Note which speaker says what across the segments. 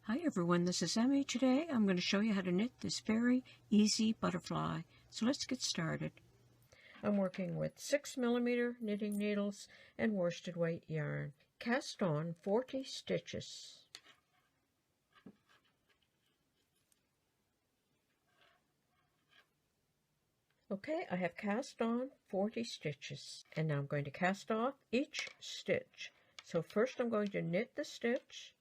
Speaker 1: Hi everyone, this is Emmy. Today I'm going to show you how to knit this very easy butterfly. So let's get started. I'm working with 6mm knitting needles and worsted weight yarn. Cast on 40 stitches. Okay, I have cast on 40 stitches and now I'm going to cast off each stitch. So first I'm going to knit the stitch,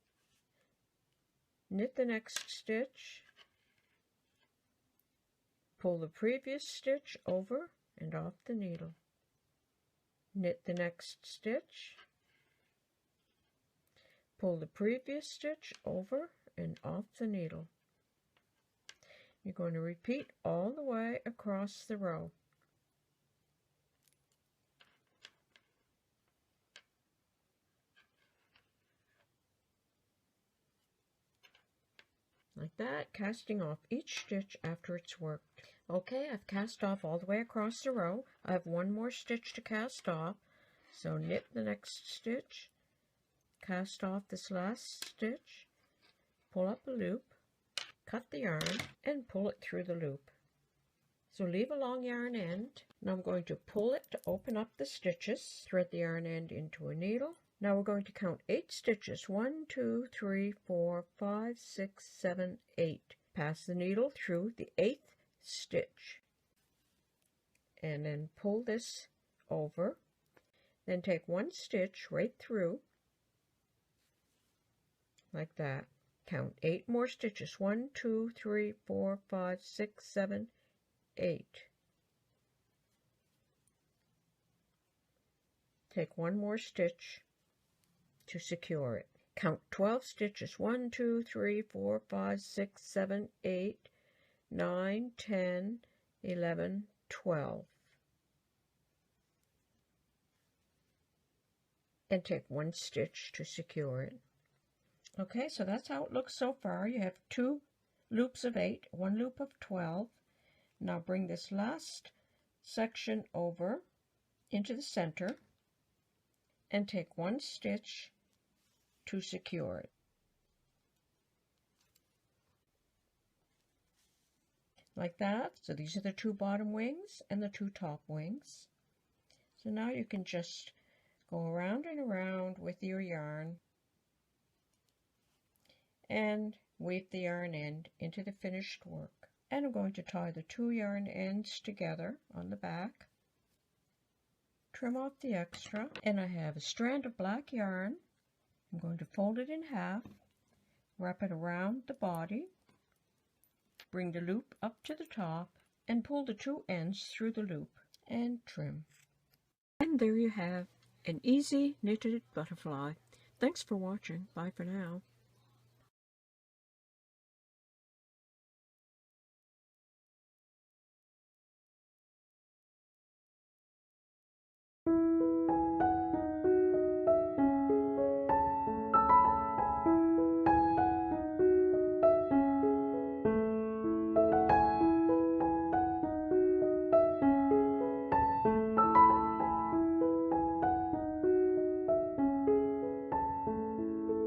Speaker 1: knit the next stitch, pull the previous stitch over and off the needle, knit the next stitch, pull the previous stitch over and off the needle. You're going to repeat all the way across the row. Like that, casting off each stitch after it's worked. Okay, I've cast off all the way across the row. I have one more stitch to cast off, so knit the next stitch, cast off this last stitch, pull up a loop, cut the yarn, and pull it through the loop. So leave a long yarn end. Now I'm going to pull it to open up the stitches, thread the yarn end into a needle. Now we're going to count 8 stitches. 1, 2, 3, 4, 5, 6, 7, 8. Pass the needle through the 8th stitch. And then pull this over. Then take one stitch right through, like that. Count 8 more stitches. 1, 2, 3, 4, 5, 6, 7, 8. Take one more stitch to secure it. Count 12 stitches. 1, 2, 3, 4, 5, 6, 7, 8, 9, 10, 11, 12. And take one stitch to secure it. Okay, so that's how it looks so far. You have 2 loops of 8, 1 loop of 12. Now bring this last section over into the center and take one stitch to secure it. Like that. So these are the 2 bottom wings and the 2 top wings. So now you can just go around and around with your yarn and weave the yarn end into the finished work. And I'm going to tie the 2 yarn ends together on the back, trim off the extra, and I have a strand of black yarn. I'm going to fold it in half, wrap it around the body, bring the loop up to the top, and pull the 2 ends through the loop and trim. And there you have an easy knitted butterfly. Thanks for watching. Bye for now.